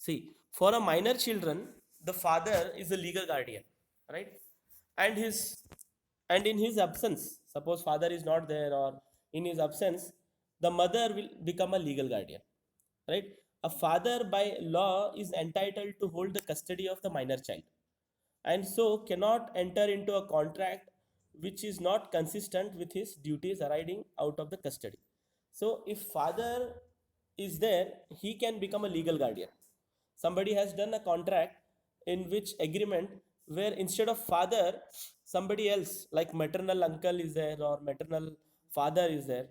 See, for a minor children, the father is the legal guardian, right? And his and in his absence, suppose father is not there, or in his absence, the mother will become a legal guardian, right? A father by law is entitled to hold the custody of the minor child, and so cannot enter into a contract which is not consistent with his duties arising out of the custody. So if father is there, he can become a legal guardian. Somebody has done a contract in which agreement where instead of father, somebody else like maternal uncle is there, or maternal father is there,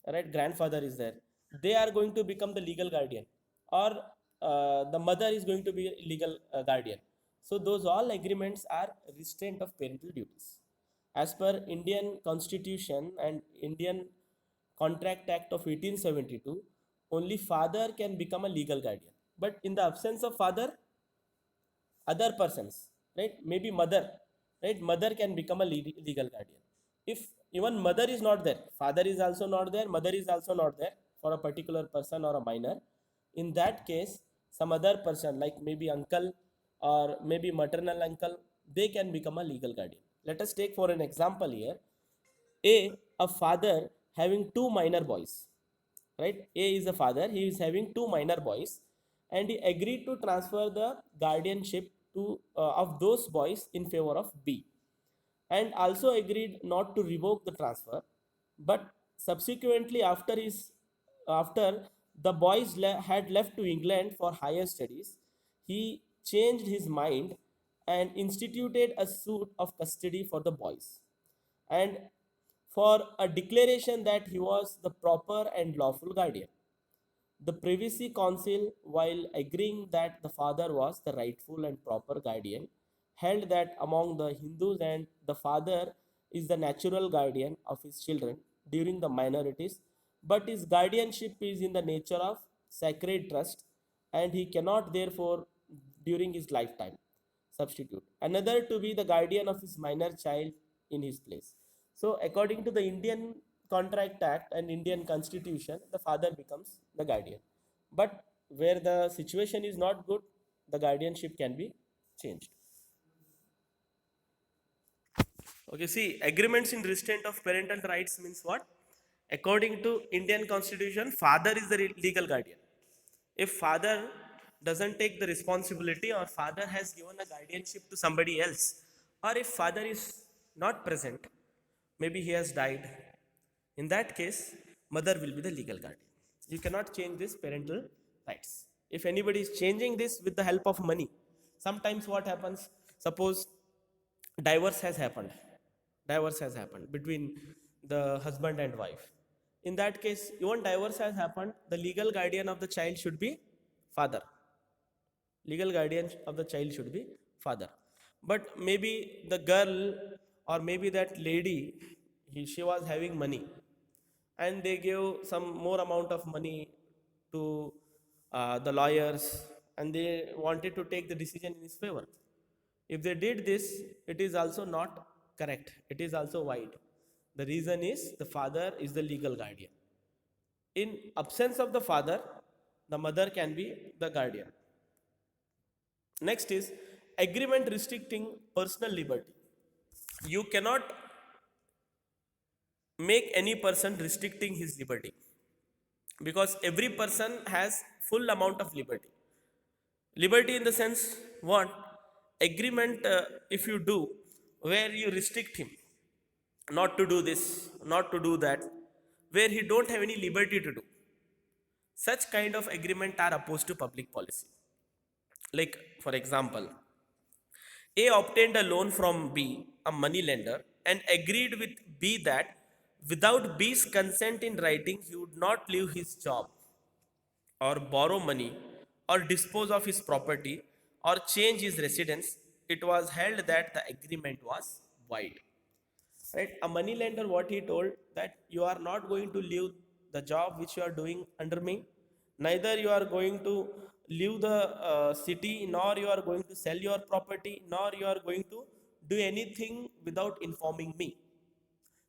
right, grandfather is there, they are going to become the legal guardian, or the mother is going to be legal guardian. So those all agreements are restraint of parental duties. As per Indian constitution and Indian contract act of 1872, only father can become a legal guardian. But in the absence of father, other persons, right, maybe mother, right, mother can become a legal guardian. If even mother is not there, father is also not there, mother is also not there for a particular person or a minor, in that case some other person like maybe uncle or maybe maternal uncle, they can become a legal guardian. Let us take for an example here. A father having two minor boys, right? A is a father, he is having two minor boys, and he agreed to transfer the guardianship to of those boys in favor of B, and also agreed not to revoke the transfer. But subsequently, after the boys had left to England for higher studies, he changed his mind and instituted a suit of custody for the boys, and for a declaration that he was the proper and lawful guardian. The Privacy Council, while agreeing that the father was the rightful and proper guardian, held that among the Hindus and the father is the natural guardian of his children during the minorities, but his guardianship is in the nature of sacred trust, and he cannot therefore during his lifetime substitute another to be the guardian of his minor child in his place. So according to the Indian Contract Act and Indian Constitution, the father becomes the guardian. But where the situation is not good, the guardianship can be changed. Okay, see, agreements in restraint of parental rights means what? According to Indian Constitution, father is the legal guardian. If father doesn't take the responsibility, or father has given a guardianship to somebody else, or if father is not present, maybe he has died, in that case, mother will be the legal guardian. You cannot change this parental rights. If anybody is changing this with the help of money, sometimes what happens, suppose divorce has happened, between the husband and wife. In that case, even divorce has happened, the legal guardian of the child should be father. Legal guardian of the child should be father. But maybe the girl, or maybe that lady, she was having money, and they gave some more amount of money to the lawyers, and they wanted to take the decision in his favor. If they did this, it is also not correct, it is also void. The reason is the father is the legal guardian. In absence of the father, the mother can be the guardian. Next is agreement restricting personal liberty. You cannot make any person restricting his liberty, because every person has full amount of liberty. Liberty in the sense what? Agreement, if you do, where you restrict him not to do this, not to do that, where he don't have any liberty to do, such kind of agreement are opposed to public policy. Like for example, A obtained a loan from B, a money lender, and agreed with B that without B's consent in writing he would not leave his job, or borrow money, or dispose of his property, or change his residence. It was held that the agreement was void. Right? A money lender, what he told, that you are not going to leave the job which you are doing under me, neither you are going to leave the city, nor you are going to sell your property, nor you are going to do anything without informing me.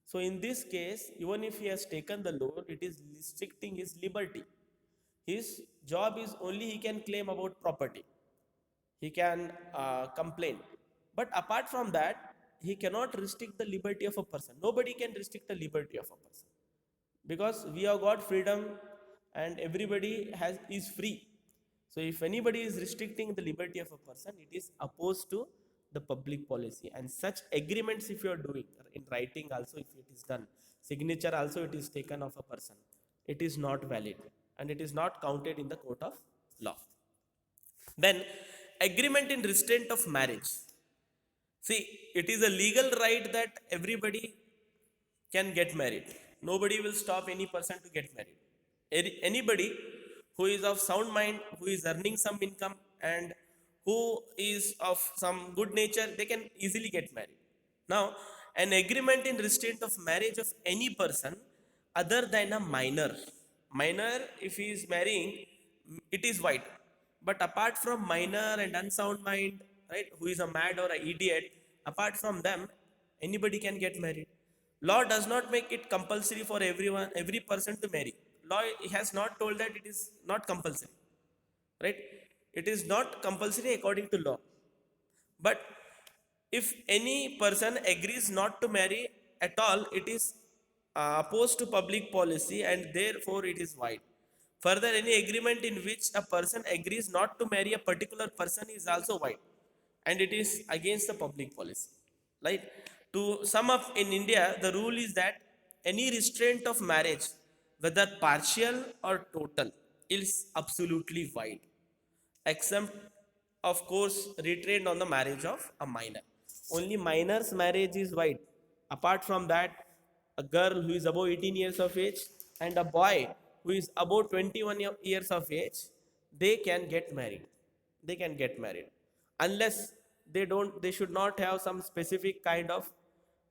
So in this case, even if he has taken the loan, it is restricting his liberty. His job is only he can claim about property, he can complain, but apart from that he cannot restrict the liberty of a person. Nobody can restrict the liberty of a person, because we have got freedom and everybody has is free. So if anybody is restricting the liberty of a person, it is opposed to the public policy. And such agreements, if you are doing in writing also, if it is done, signature also it is taken of a person, it is not valid and it is not counted in the court of law. Then agreement in restraint of marriage. See, it is a legal right that everybody can get married. Nobody will stop any person to get married. Anybody who is of sound mind, who is earning some income, and who is of some good nature, they can easily get married. Now, an agreement in restraint of marriage of any person other than a minor. Minor, if he is marrying, it is white. But apart from minor and unsound mind, right, who is a mad or an idiot, apart from them, anybody can get married. Law does not make it compulsory for everyone, every person to marry. Law has not told that it is not compulsory, right? It is not compulsory according to law. But if any person agrees not to marry at all, it is opposed to public policy and therefore it is void. Further, any agreement in which a person agrees not to marry a particular person is also void and it is against the public policy. Right? To sum up, in India, the rule is that any restraint of marriage, whether partial or total, is absolutely void, except of course restraint on the marriage of a minor. Only minor's marriage is void. Apart from that, a girl who is above 18 years of age and a boy who is above 21 years of age, they can get married. They can get married unless they should not have some specific kind of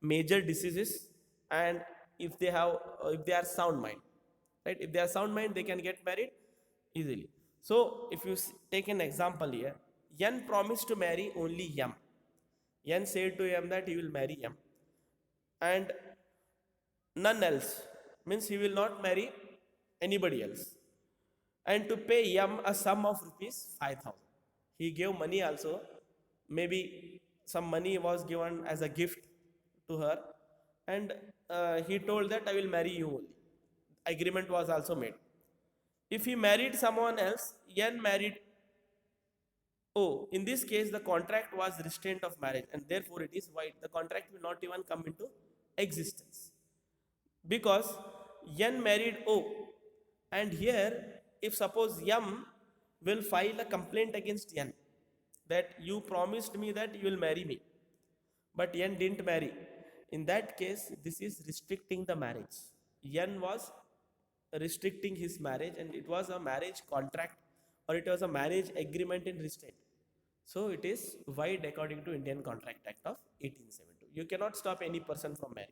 major diseases, and if they have if they are sound mind, right, if they are sound mind, they can get married easily. So if you take an example here, N promised to marry only M. N said to M that he will marry M and none else, means he will not marry anybody else, and to pay M a sum of rupees 5,000. He gave money also, maybe some money was given as a gift to her, and he told that I will marry you only. Agreement was also made. If he married someone else, N married O. In this case, the contract was restraint of marriage and therefore it is void. The contract will not even come into existence because N married O. And here, if suppose M will file a complaint against N that you promised me that you will marry me, but N didn't marry. In that case, this is restricting the marriage. N was restricting his marriage and it was a marriage contract or it was a marriage agreement in restraint. So it is void according to Indian Contract Act of 1872. You cannot stop any person from marrying.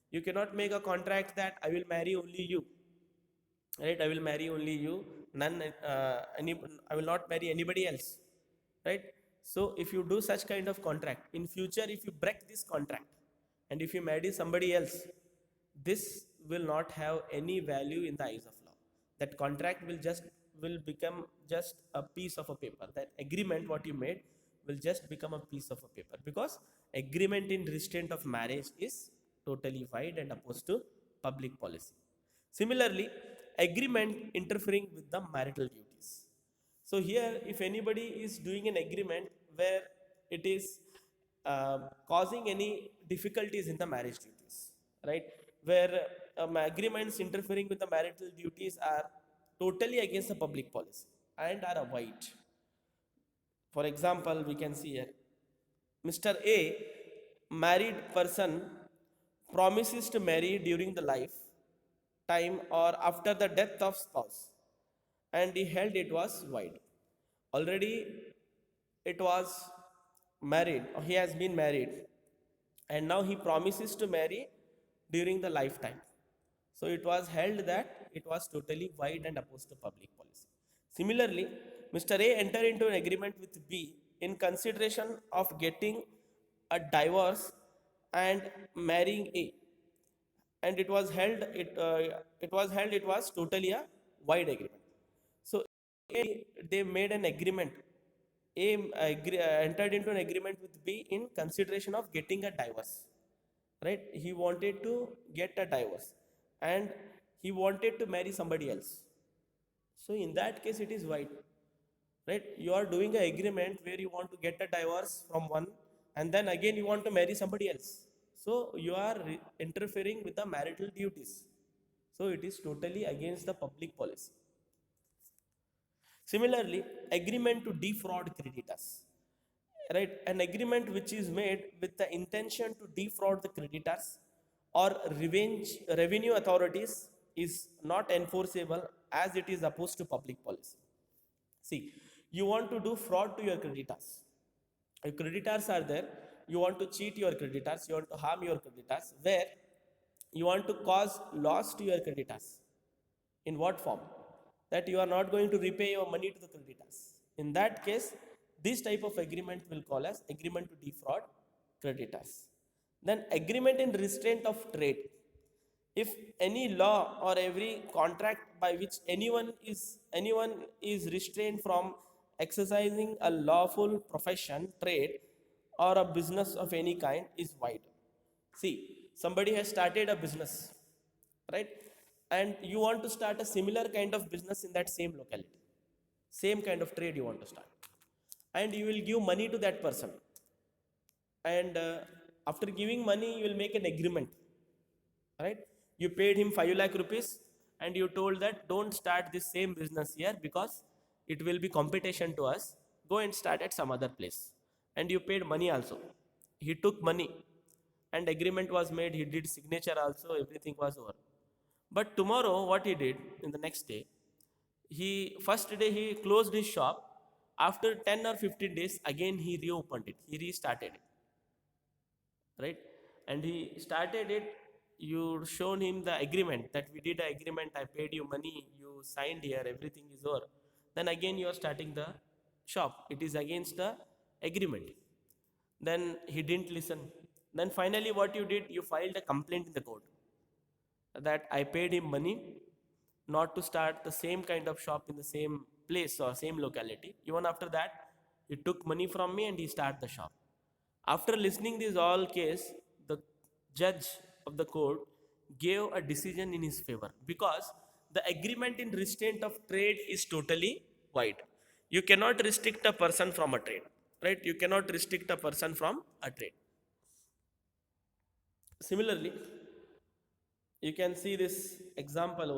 You cannot make a contract that I will marry only you, right? I will marry only you, none I will not marry anybody else, right? So if you do such kind of contract, in future if you break this contract and if you marry somebody else, this will not have any value in the eyes of law. That contract will become just a piece of a paper. That agreement what you made will just become a piece of a paper, because agreement in restraint of marriage is totally void and opposed to public policy. Similarly, agreement interfering with the marital duties. So here, if anybody is doing an agreement where it is causing any difficulties in the marriage duties, right, where agreements interfering with the marital duties are totally against the public policy and are void. For example, we can see here, Mr. A, married person, promises to marry during the life time or after the death of spouse, and he held it was void. Already it was married, or he has been married, and now he promises to marry during the lifetime. So it was held that it was totally void and opposed to public policy. Similarly, Mr. A entered into an agreement with B in consideration of getting a divorce and marrying A, and it was held it was totally a void agreement. So they made an agreement. Entered into an agreement with B in consideration of getting a divorce. Right? He wanted to get a divorce, and he wanted to marry somebody else. So in that case, it is void. Right? You are doing an agreement where you want to get a divorce from one, and then again you want to marry somebody else. So you are interfering with the marital duties. So it is totally against the public policy. Similarly, agreement to defraud creditors. Right? An agreement which is made with the intention to defraud the creditors or revenge revenue authorities is not enforceable as it is opposed to public policy. See, you want to do fraud to your creditors. Your creditors are there, you want to cheat your creditors, you want to harm your creditors, where you want to cause loss to your creditors. In what form? That you are not going to repay your money to the creditors. In that case, this type of agreement will call as agreement to defraud creditors. Then agreement in restraint of trade. If any law or every contract by which anyone is restrained from exercising a lawful profession, trade, or a business of any kind is void. See, somebody has started a business, right? And you want to start a similar kind of business in that same locality, same kind of trade you want to start, and you will give money to that person. And after giving money, you will make an agreement, right? You paid him 5 lakh rupees, and you told that don't start this same business here because it will be competition to us. Go and start at some other place. And you paid money also. He took money, and agreement was made. He did signature also. Everything was over. But tomorrow, what he did in the next day, he first day he closed his shop. After 10 or 15 days, again he reopened it. He restarted it, right? And he started it. You shown him the agreement that we did an agreement, I paid you money, you signed here, everything is over. Then again you are starting the shop, it is against the agreement. Then he didn't listen. Then finally what you did, you filed a complaint in the court that I paid him money not to start the same kind of shop in the same place or same locality. Even after that, he took money from me and he started the shop. After listening this all case, the judge of the court gave a decision in his favor because the agreement in restraint of trade is totally void. You cannot restrict a person from a trade, right? You cannot restrict a person from a trade. Similarly, you can see this example over